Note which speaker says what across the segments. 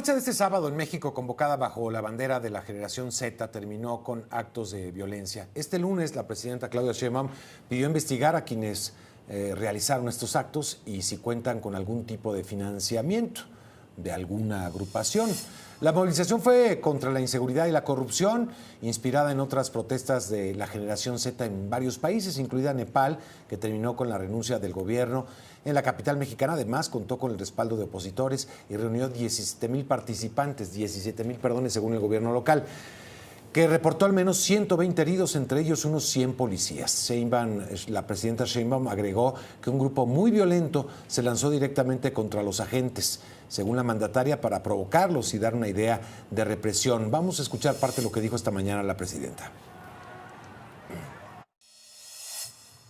Speaker 1: La marcha de este sábado en México, convocada bajo la bandera de la generación Z, terminó con actos de violencia. Este lunes, la presidenta Claudia Sheinbaum pidió investigar a quienes realizaron estos actos y si cuentan con algún tipo de financiamiento de alguna agrupación. La movilización fue contra la inseguridad y la corrupción, inspirada en otras protestas de la generación Z en varios países, incluida Nepal, que terminó con la renuncia del gobierno. En la capital mexicana, además, contó con el respaldo de opositores y reunió 17,000 participantes, según el gobierno local, que reportó al menos 120 heridos, entre ellos unos 100 policías. La presidenta Sheinbaum agregó que un grupo muy violento se lanzó directamente contra los agentes, según la mandataria, para provocarlos y dar una idea de represión. Vamos a escuchar parte de lo que dijo esta mañana la presidenta.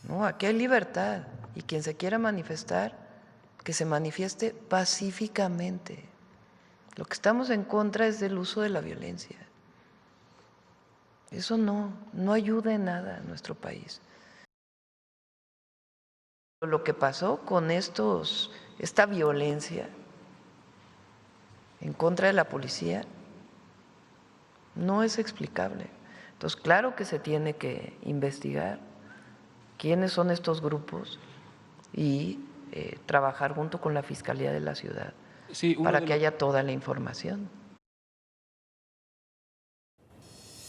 Speaker 2: No, aquí hay libertad y quien se quiera manifestar, que se manifieste pacíficamente. Lo que estamos en contra es del uso de la violencia. Eso no ayuda en nada a nuestro país. Lo que pasó con esta violencia en contra de la policía no es explicable. Entonces, claro que se tiene que investigar quiénes son estos grupos y trabajar junto con la Fiscalía de la Ciudad para que haya toda la información.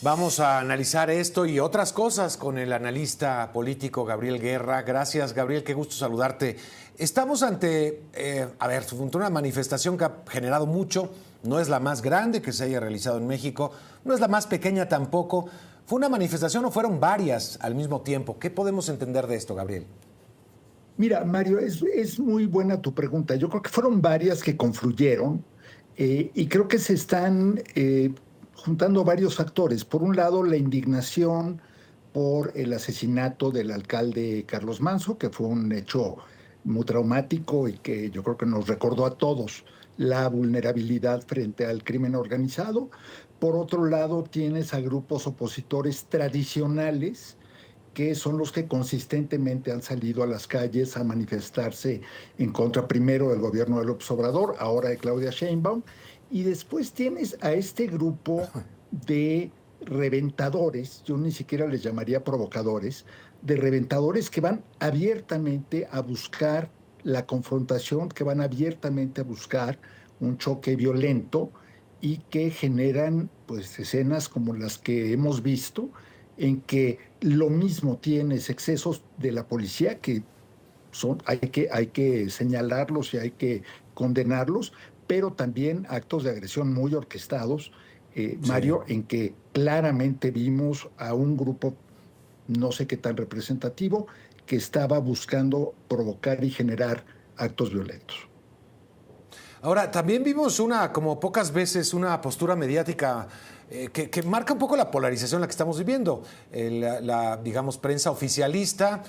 Speaker 1: Vamos a analizar esto y otras cosas con el analista político Gabriel Guerra. Gracias, Gabriel, qué gusto saludarte. Estamos ante, una manifestación que ha generado mucho. No es la más grande que se haya realizado en México, no es la más pequeña tampoco. ¿Fue una manifestación o fueron varias al mismo tiempo? ¿Qué podemos entender de esto, Gabriel?
Speaker 3: Mira, Mario, es muy buena tu pregunta. Yo creo que fueron varias que confluyeron y creo que se están juntando varios factores. Por un lado, la indignación por el asesinato del alcalde Carlos Manzo, que fue un hecho muy traumático y que yo creo que nos recordó a todos la vulnerabilidad frente al crimen organizado. Por otro lado, tienes a grupos opositores tradicionales que son los que consistentemente han salido a las calles a manifestarse en contra primero del gobierno de López Obrador, ahora de Claudia Sheinbaum, y después tienes a este grupo de reventadores, yo ni siquiera les llamaría provocadores, de reventadores que van abiertamente a buscar la confrontación, que van abiertamente a buscar un choque violento y que generan pues escenas como las que hemos visto en que lo mismo tienes excesos de la policía que hay que señalarlos y hay que condenarlos, pero también actos de agresión muy orquestados,
Speaker 1: Sí.
Speaker 3: Mario, en que claramente vimos a un grupo, no sé qué tan representativo, que estaba buscando provocar y generar actos violentos.
Speaker 1: Ahora, también vimos como pocas veces, una postura mediática que marca un poco la polarización en la que estamos viviendo. Digamos, prensa oficialista,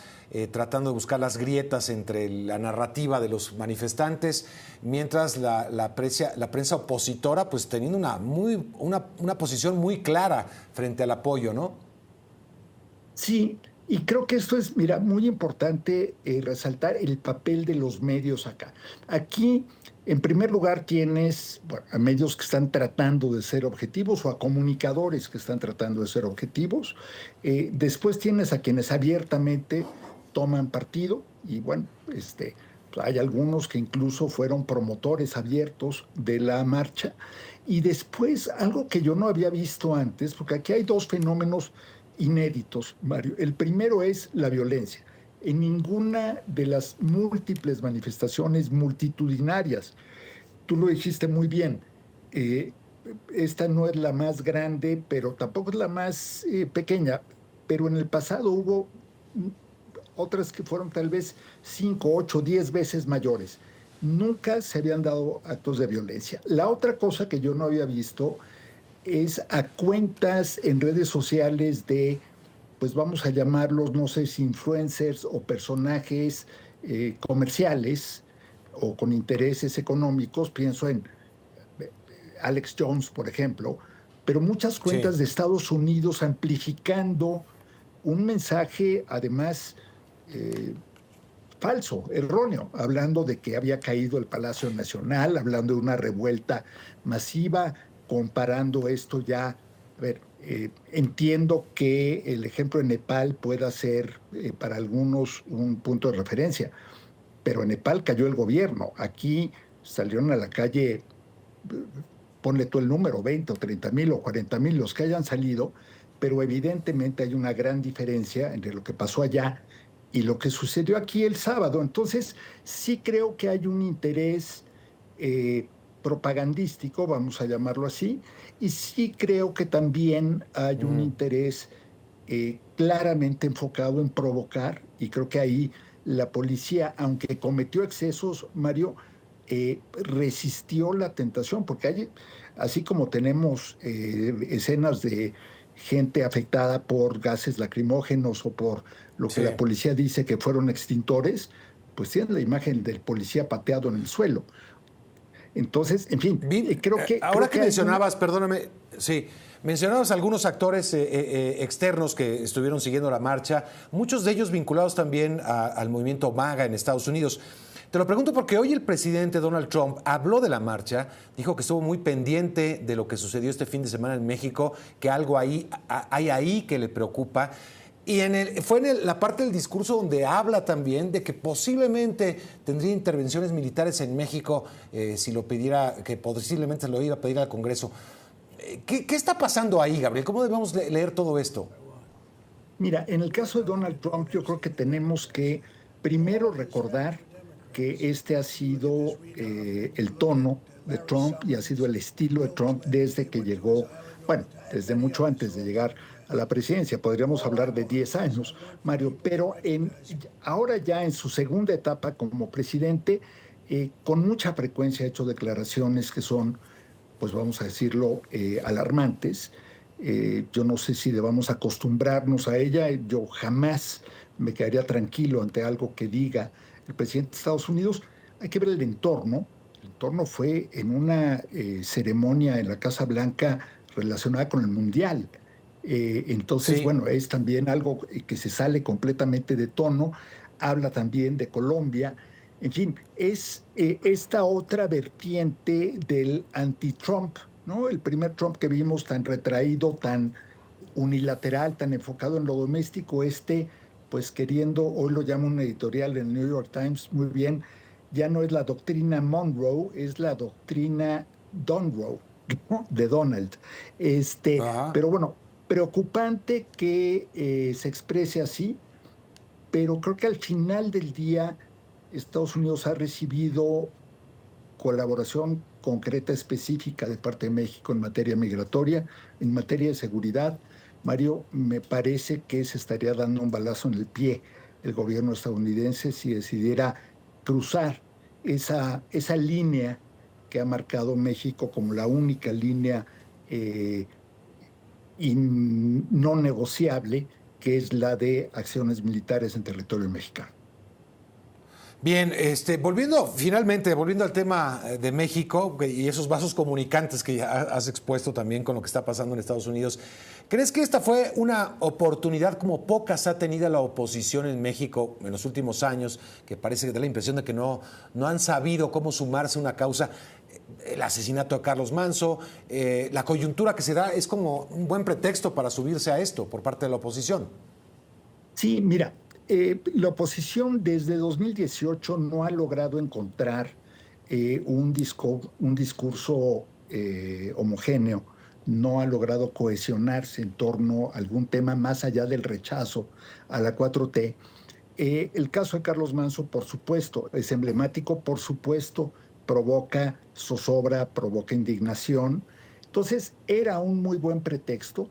Speaker 1: tratando de buscar las grietas entre la narrativa de los manifestantes, mientras la prensa opositora, pues teniendo una posición muy clara frente al apoyo, ¿no?
Speaker 3: Sí, y creo que esto es, mira, muy importante resaltar el papel de los medios acá. Aquí, en primer lugar, tienes bueno, a medios que están tratando de ser objetivos o a comunicadores que están tratando de ser objetivos. Después tienes a quienes abiertamente toman partido y bueno, hay algunos que incluso fueron promotores abiertos de la marcha. Y después, algo que yo no había visto antes, porque aquí hay dos fenómenos inéditos, Mario. El primero es la violencia. En ninguna de las múltiples manifestaciones multitudinarias, tú lo dijiste muy bien, eh, esta no es la más grande, pero tampoco es la más pequeña, pero en el pasado hubo otras que fueron tal vez 5, 8, 10 veces mayores. Nunca se habían dado actos de violencia. La otra cosa que yo no había visto es a cuentas en redes sociales de, pues vamos a llamarlos, no sé si influencers o personajes comerciales o con intereses económicos, pienso en Alex Jones, por ejemplo, pero muchas
Speaker 1: Sí.
Speaker 3: cuentas de Estados Unidos amplificando un mensaje, además, eh, falso, erróneo, hablando de que había caído el Palacio Nacional, hablando de una revuelta masiva, comparando esto ya. A ver, entiendo que el ejemplo de Nepal pueda ser para algunos un punto de referencia, pero en Nepal cayó el gobierno. Aquí salieron a la calle, ponle tú el número, 20 o 30,000 o 40,000, los que hayan salido, pero evidentemente hay una gran diferencia entre lo que pasó allá y lo que sucedió aquí el sábado. Entonces, sí creo que hay un interés propagandístico, vamos a llamarlo así, y sí creo que también hay un interés claramente enfocado en provocar, y creo que ahí la policía, aunque cometió excesos, Mario, resistió la tentación, porque hay, así como tenemos escenas de gente afectada por gases lacrimógenos o por lo que
Speaker 1: Sí.
Speaker 3: la policía dice que fueron extintores, pues tienen la imagen del policía pateado en el suelo. Entonces, en fin,
Speaker 1: Ahora
Speaker 3: creo
Speaker 1: que
Speaker 3: que hay una.
Speaker 1: mencionabas, perdóname, sí, mencionabas algunos actores externos que estuvieron siguiendo la marcha, muchos de ellos vinculados también al movimiento MAGA en Estados Unidos. Te lo pregunto porque hoy el presidente Donald Trump habló de la marcha, dijo que estuvo muy pendiente de lo que sucedió este fin de semana en México, que algo hay ahí que le preocupa. Y fue en la parte del discurso donde habla también de que posiblemente tendría intervenciones militares en México si lo pidiera, que posiblemente lo iba a pedir al Congreso. ¿Qué está pasando ahí, Gabriel? ¿Cómo debemos leer todo esto?
Speaker 3: Mira, en el caso de Donald Trump, yo creo que tenemos que primero recordar que este ha sido el tono de Trump y ha sido el estilo de Trump desde que llegó, bueno, desde mucho antes de llegar a la presidencia. Podríamos hablar de 10 años, Mario, pero ahora ya en su segunda etapa como presidente, con mucha frecuencia ha hecho declaraciones que son, pues vamos a decirlo, alarmantes. Yo no sé si debamos acostumbrarnos a ella. Yo jamás me quedaría tranquilo ante algo que diga el presidente de Estados Unidos. Hay que ver el entorno. El entorno fue en una ceremonia en la Casa Blanca relacionada con el Mundial. Entonces,
Speaker 1: Sí.
Speaker 3: bueno, es también algo que se sale completamente de tono. Habla también de Colombia. En fin, es esta otra vertiente del anti-Trump, ¿no? El primer Trump que vimos tan retraído, tan unilateral, tan enfocado en lo doméstico, pues queriendo, hoy lo llama un editorial en el New York Times, muy bien, ya no es la doctrina Monroe, es la doctrina Donroe, ¿no? De Donald.
Speaker 1: Ajá.
Speaker 3: Pero bueno, preocupante que se exprese así, pero creo que al final del día Estados Unidos ha recibido colaboración concreta específica de parte de México en materia migratoria, en materia de seguridad. Mario, me parece que se estaría dando un balazo en el pie el gobierno estadounidense si decidiera cruzar esa línea que ha marcado México como la única línea eh, no negociable, que es la de acciones militares en territorio mexicano.
Speaker 1: Bien, volviendo al tema de México y esos vasos comunicantes que ya has expuesto también con lo que está pasando en Estados Unidos, ¿crees que esta fue una oportunidad como pocas ha tenido la oposición en México en los últimos años, que parece que da la impresión de que no han sabido cómo sumarse a una causa? El asesinato de Carlos Manso, la coyuntura que se da es como un buen pretexto para subirse a esto por parte de la oposición.
Speaker 3: Sí, mira, la oposición desde 2018 no ha logrado encontrar un discurso homogéneo, no ha logrado cohesionarse en torno a algún tema más allá del rechazo a la 4T. El caso de Carlos Manso, por supuesto, es emblemático, por supuesto, provoca zozobra, provoca indignación. Entonces, era un muy buen pretexto.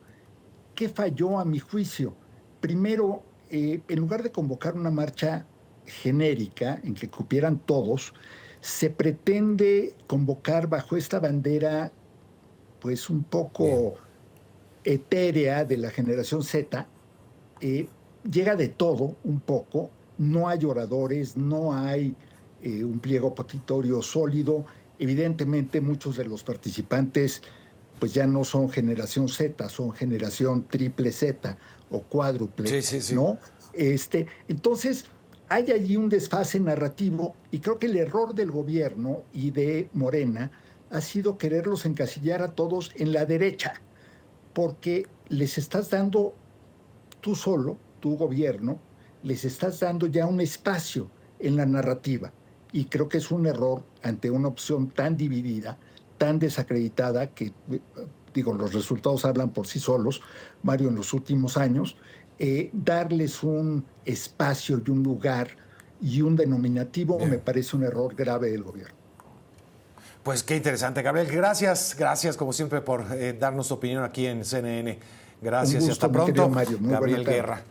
Speaker 3: ¿Qué falló a mi juicio? Primero, en lugar de convocar una marcha genérica en que cupieran todos, se pretende convocar bajo esta bandera, pues un
Speaker 1: Bien.
Speaker 3: poco etérea de la generación Z. Llega de todo un poco, no hay oradores, no hay un pliego petitorio sólido. Evidentemente, muchos de los participantes pues ya no son generación Z, son generación triple Z o cuádruple,
Speaker 1: Sí, sí, sí.
Speaker 3: ¿no? Entonces, hay allí un desfase narrativo y creo que el error del gobierno y de Morena ha sido quererlos encasillar a todos en la derecha, porque les estás dando tú solo, tu gobierno, les estás dando ya un espacio en la narrativa. Y creo que es un error ante una opción tan dividida, tan desacreditada, que, digo, los resultados hablan por sí solos, Mario, en los últimos años, darles un espacio y un lugar y un denominativo me parece un error grave del gobierno.
Speaker 1: Pues qué interesante, Gabriel. Gracias como siempre por darnos tu opinión aquí en CNN. Gracias y hasta pronto.
Speaker 3: Mario. Muy
Speaker 1: Gabriel Guerra.